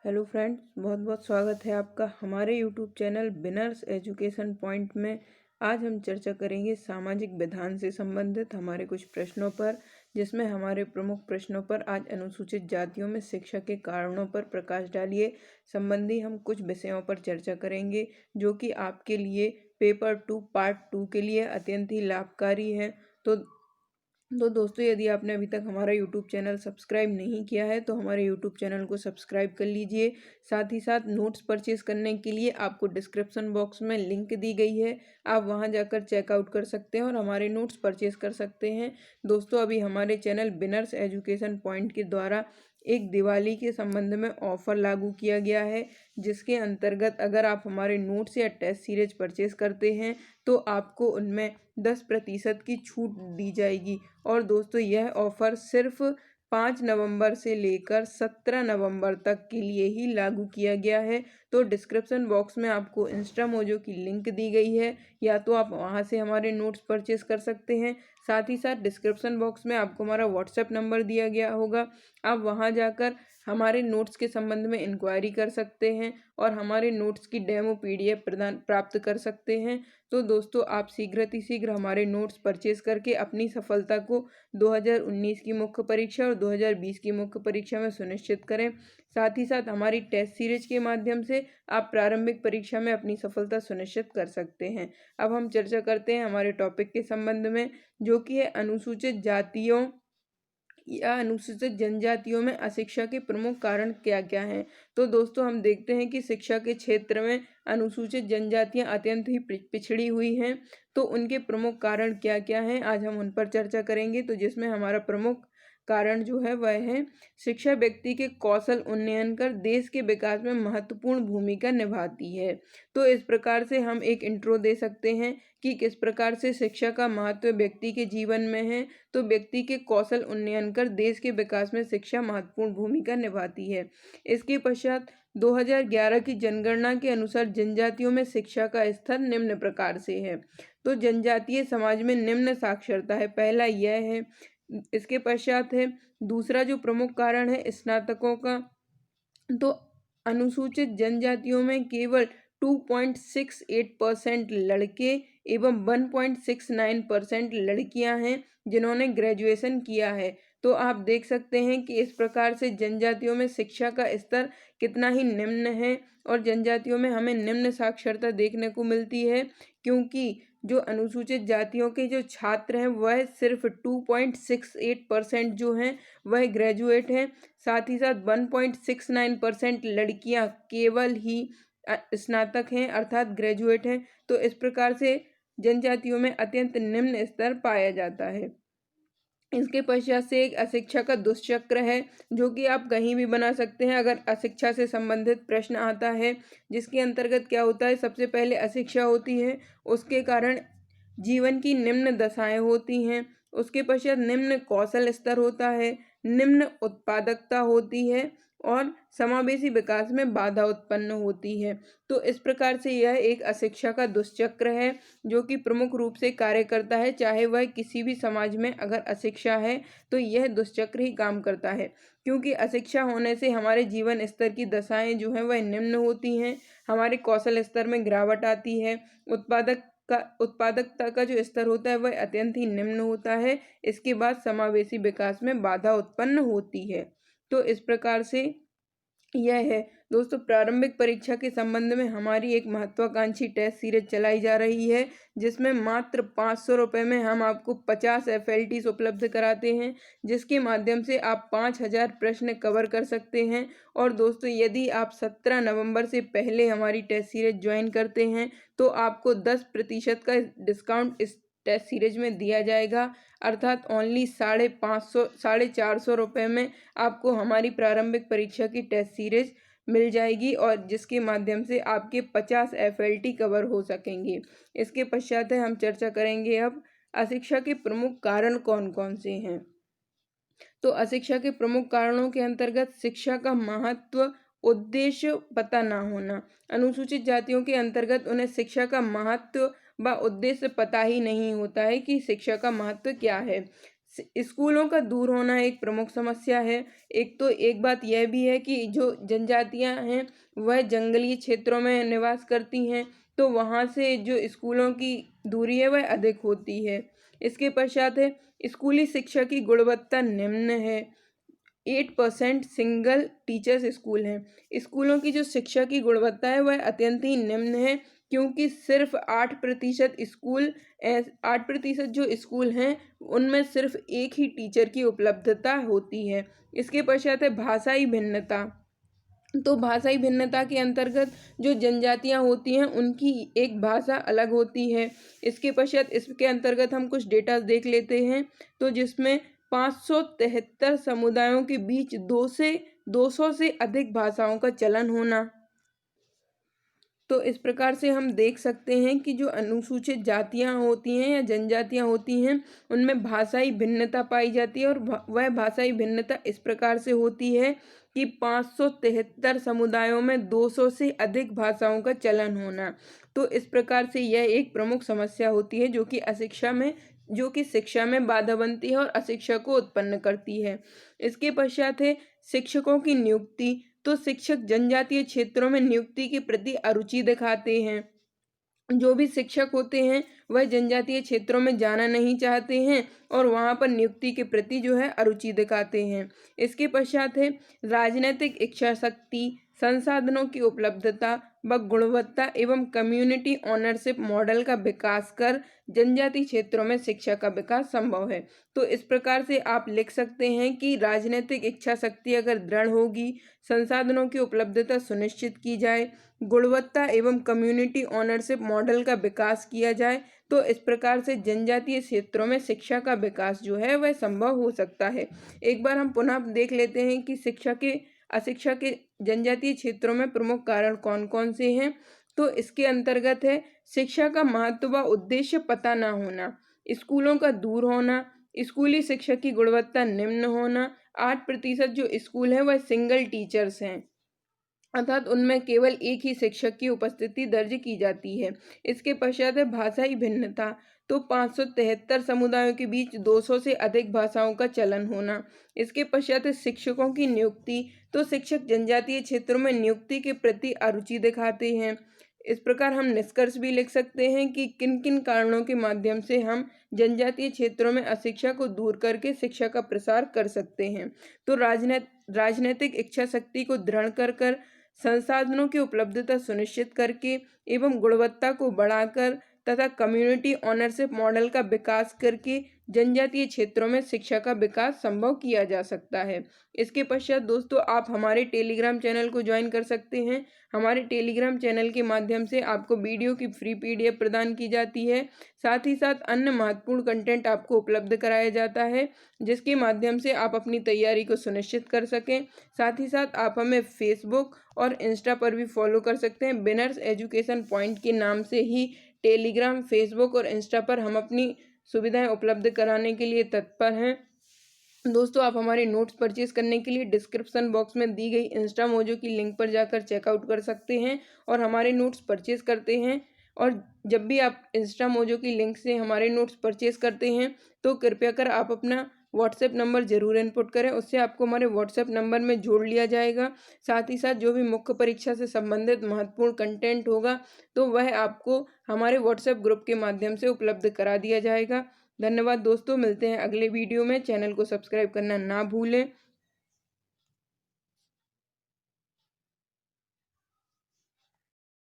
Hello friends, बहुत बहुत स्वागत है आपका हमारे यूट्यूब चैनल बिनर्स एजुकेशन पॉइंट में। आज हम चर्चा करेंगे सामाजिक विधान से संबंधित हमारे कुछ प्रश्नों पर, जिसमें हमारे प्रमुख प्रश्नों पर आज अनुसूचित जातियों में शिक्षा के कारणों पर प्रकाश डालिए संबंधी हम कुछ विषयों पर चर्चा करेंगे, जो कि आपके लिए पेपर 2 पार्ट 2 के लिए अत्यंत ही लाभकारी है। तो दोस्तों, यदि आपने अभी तक हमारा यूट्यूब चैनल सब्सक्राइब नहीं किया है तो हमारे यूट्यूब चैनल को सब्सक्राइब कर लीजिए। साथ ही साथ नोट्स परचेज करने के लिए आपको डिस्क्रिप्शन बॉक्स में लिंक दी गई है, आप वहां जाकर चेकआउट कर सकते हैं और हमारे नोट्स परचेज कर सकते हैं। दोस्तों, अभी हमारे चैनल बिनर्स एजुकेशन पॉइंट के द्वारा एक दिवाली के संबंध में ऑफर लागू किया गया है, जिसके अंतर्गत अगर आप हमारे नोट्स या टेस्ट सीरीज परचेज करते हैं तो आपको उनमें 10% की छूट दी जाएगी। और दोस्तों, यह ऑफर सिर्फ 5 नवंबर से लेकर 17 नवंबर तक के लिए ही लागू किया गया है। तो डिस्क्रिप्शन बॉक्स में आपको इंस्टामोजो की लिंक दी गई है, या तो आप वहां से हमारे नोट्स परचेज कर सकते हैं। साथ ही साथ डिस्क्रिप्शन बॉक्स में आपको हमारा व्हाट्सएप नंबर दिया गया होगा, आप वहां जाकर हमारे नोट्स के संबंध में इंक्वायरी कर सकते हैं और हमारे नोट्स की डेमो पीडीएफ प्राप्त कर सकते हैं। तो दोस्तों, आप शीघ्र हमारे नोट्स परचेज करके अपनी सफलता को 2019 की मुख्य परीक्षा और 2020 की मुख्य परीक्षा में सुनिश्चित करें। साथ ही साथ हमारी टेस्ट सीरीज के माध्यम से आप प्रारंभिक परीक्षा में अपनी सफलता सुनिश्चित कर सकते हैं। अब हम चर्चा करते हैं हमारे टॉपिक के संबंध में, जो कि है अनुसूचित जातियों या अनुसूचित जनजातियों में अशिक्षा के प्रमुख कारण क्या क्या हैं। तो दोस्तों, हम देखते हैं कि शिक्षा के क्षेत्र में अनुसूचित जनजातियां अत्यंत ही पिछड़ी हुई हैं। तो उनके प्रमुख कारण क्या क्या हैं, आज हम उन पर चर्चा करेंगे। तो जिसमें हमारा प्रमुख कारण जो है वह है शिक्षा व्यक्ति के कौशल उन्नयन कर देश के विकास में महत्वपूर्ण भूमिका निभाती है। तो इस प्रकार से हम एक इंट्रो दे सकते हैं कि किस प्रकार से शिक्षा का महत्व व्यक्ति के जीवन में है। तो व्यक्ति के कौशल उन्नयन कर देश के विकास में शिक्षा महत्वपूर्ण भूमिका निभाती है। इसके पश्चात 2011 की जनगणना के अनुसार जनजातियों में शिक्षा का स्तर निम्न प्रकार से है। तो जनजातीय समाज में निम्न साक्षरता है, पहला यह है। इसके पश्चात है दूसरा जो प्रमुख कारण है स्नातकों का। तो अनुसूचित जनजातियों में केवल 2.68% लड़के एवं 1.69% लड़कियां हैं जिन्होंने ग्रेजुएशन किया है। तो आप देख सकते हैं कि इस प्रकार से जनजातियों में शिक्षा का स्तर कितना ही निम्न है और जनजातियों में हमें निम्न साक्षरता देखने को मिलती है, क्योंकि जो अनुसूचित जातियों के जो छात्र हैं वह सिर्फ 2.68% जो हैं वह ग्रेजुएट हैं। साथ ही साथ 1.69% लड़कियां केवल ही स्नातक हैं अर्थात ग्रेजुएट हैं। तो इस प्रकार से जनजातियों में अत्यंत निम्न स्तर पाया जाता है। इसके पश्चात से एक अशिक्षा का दुष्चक्र है, जो कि आप कहीं भी बना सकते हैं अगर अशिक्षा से संबंधित प्रश्न आता है। जिसके अंतर्गत क्या होता है, सबसे पहले अशिक्षा होती है, उसके कारण जीवन की निम्न दशाएं होती हैं। उसके पश्चात निम्न कौशल स्तर होता है, निम्न उत्पादकता होती है और समावेशी विकास में बाधा उत्पन्न होती है। तो इस प्रकार से यह एक अशिक्षा का दुष्चक्र है, जो कि प्रमुख रूप से कार्य करता है। चाहे वह किसी भी समाज में अगर अशिक्षा है तो यह दुष्चक्र ही काम करता है, क्योंकि अशिक्षा होने से हमारे जीवन स्तर की दशाएं जो हैं वह निम्न होती हैं, हमारे कौशल स्तर में गिरावट आती है, उत्पादकता का जो स्तर होता है वह अत्यंत ही निम्न होता है। इसके बाद समावेशी विकास में बाधा उत्पन्न होती है। तो इस प्रकार से यह है। दोस्तों, प्रारंभिक परीक्षा के संबंध में हमारी एक महत्वाकांक्षी टेस्ट सीरीज चलाई जा रही है, जिसमें मात्र 500 रुपये में हम आपको 50 FLTs उपलब्ध कराते हैं, जिसके माध्यम से आप 5000 प्रश्न कवर कर सकते हैं। और दोस्तों, यदि आप 17 नवंबर से पहले हमारी टेस्ट सीरीज ज्वाइन करते हैं तो आपको 10% का डिस्काउंट इस टेस्ट सीरीज में दिया जाएगा, अर्थात ओनली 450 रुपये में आपको हमारी प्रारंभिक परीक्षा की टेस्ट सीरीज मिल जाएगी, और जिसके माध्यम से आपके 50 FLT कवर हो सकेंगे। इसके पश्चात है हम चर्चा करेंगे अब अशिक्षा के प्रमुख कारण कौन कौन से हैं। तो अशिक्षा के प्रमुख कारणों के अंतर्गत शिक्षा का महत्व, उद्देश्य पता ना होना। अनुसूचित जातियों के अंतर्गत उन्हें शिक्षा का महत्व व उद्देश्य पता ही नहीं होता है कि शिक्षा का महत्व क्या है। स्कूलों का दूर होना एक प्रमुख समस्या है। एक बात यह भी है कि जो जनजातियां हैं वह जंगली क्षेत्रों में निवास करती हैं, तो वहाँ से जो स्कूलों की दूरी है वह अधिक होती है। इसके पश्चात है स्कूली शिक्षा की गुणवत्ता निम्न है। 8% सिंगल टीचर्स स्कूल हैं। स्कूलों की जो शिक्षा की गुणवत्ता है वह अत्यंत ही निम्न है, क्योंकि सिर्फ 8% जो स्कूल हैं उनमें सिर्फ एक ही टीचर की उपलब्धता होती है। इसके पश्चात है भाषाई भिन्नता। तो भाषाई भिन्नता के अंतर्गत जो जनजातियां होती हैं उनकी एक भाषा अलग होती है। इसके पश्चात इसके अंतर्गत हम कुछ डेटा देख लेते हैं, तो जिसमें 573 समुदायों के बीच 200 से अधिक भाषाओं का चलन होना। तो इस प्रकार से हम देख सकते हैं कि जो अनुसूचित जातियां होती हैं या जनजातियां होती हैं उनमें भाषाई भिन्नता पाई जाती है, और वह भाषाई भिन्नता इस प्रकार से होती है कि 573 समुदायों में 200 से अधिक भाषाओं का चलन होना। तो इस प्रकार से यह एक प्रमुख समस्या होती है जो कि शिक्षा में बाधा बनती है और अशिक्षा को उत्पन्न करती है। इसके पश्चात है शिक्षकों की नियुक्ति। तो शिक्षक जनजातीय क्षेत्रों में नियुक्ति के प्रति अरुचि दिखाते हैं। जो भी शिक्षक होते हैं वह जनजातीय क्षेत्रों में जाना नहीं चाहते हैं और वहां पर नियुक्ति के प्रति जो है अरुचि दिखाते हैं। इसके पश्चात है राजनीतिक इच्छा शक्ति, संसाधनों की उपलब्धता व गुणवत्ता एवं कम्युनिटी ओनरशिप मॉडल का विकास कर जनजातीय क्षेत्रों में शिक्षा का विकास संभव है। तो इस प्रकार से आप लिख सकते हैं कि राजनीतिक इच्छा शक्ति अगर दृढ़ होगी, संसाधनों की उपलब्धता सुनिश्चित की जाए, गुणवत्ता एवं कम्युनिटी ओनरशिप मॉडल का विकास किया जाए, तो इस प्रकार से जनजातीय क्षेत्रों में शिक्षा का विकास जो है वह संभव हो सकता है। एक बार हम पुनः देख लेते हैं कि अशिक्षा के जनजातीय क्षेत्रों में प्रमुख कारण कौन कौन से हैं। तो इसके अंतर्गत है शिक्षा का महत्व व उद्देश्य पता न होना, स्कूलों का दूर होना, स्कूली शिक्षा की गुणवत्ता निम्न होना, 8% जो स्कूल हैं वह सिंगल टीचर्स हैं, अर्थात उनमें केवल एक ही शिक्षक की उपस्थिति दर्ज की जाती है। इसके पश्चात है भाषाई भिन्नता। तो 573 समुदायों के बीच 200 से अधिक भाषाओं का चलन होना। इसके पश्चात है शिक्षकों की नियुक्ति। तो शिक्षक जनजातीय क्षेत्रों में नियुक्ति के प्रति अरुचि दिखाते हैं। इस प्रकार हम निष्कर्ष भी लिख सकते हैं कि किन किन कारणों के माध्यम से हम जनजातीय क्षेत्रों में अशिक्षा को दूर करके शिक्षा का प्रसार कर सकते हैं। तो राजनीतिक इच्छा शक्ति को दृढ़ कर संसाधनों की उपलब्धता सुनिश्चित करके एवं गुणवत्ता को बढ़ाकर तथा कम्युनिटी ओनरशिप मॉडल का विकास करके जनजातीय क्षेत्रों में शिक्षा का विकास संभव किया जा सकता है। इसके पश्चात दोस्तों आप हमारे टेलीग्राम चैनल को ज्वाइन कर सकते हैं। हमारे टेलीग्राम चैनल के माध्यम से आपको वीडियो की फ्री PDF प्रदान की जाती है, साथ ही साथ अन्य महत्वपूर्ण कंटेंट आपको उपलब्ध कराया जाता है, जिसके माध्यम से आप अपनी तैयारी को सुनिश्चित कर सकें। साथ ही साथ आप हमें फेसबुक और इंस्टा पर भी फॉलो कर सकते हैं। बिनर्स एजुकेशन पॉइंट के नाम से ही टेलीग्राम, फेसबुक और इंस्टा पर हम अपनी सुविधाएं उपलब्ध कराने के लिए तत्पर हैं। दोस्तों आप हमारे नोट्स परचेज करने के लिए डिस्क्रिप्शन बॉक्स में दी गई इंस्टा मोजो की लिंक पर जाकर चेकआउट कर सकते हैं और हमारे नोट्स परचेज करते हैं। और जब भी आप इंस्टा मोजो की लिंक से हमारे नोट्स परचेज करते हैं तो कृपया कर आप अपना व्हाट्सएप नंबर ज़रूर इनपुट करें, उससे आपको हमारे व्हाट्सएप नंबर में जोड़ लिया जाएगा। साथ ही साथ जो भी मुख्य परीक्षा से संबंधित महत्वपूर्ण कंटेंट होगा तो वह आपको हमारे व्हाट्सएप ग्रुप के माध्यम से उपलब्ध करा दिया जाएगा। धन्यवाद दोस्तों, मिलते हैं अगले वीडियो में। चैनल को सब्सक्राइब करना ना भूलें।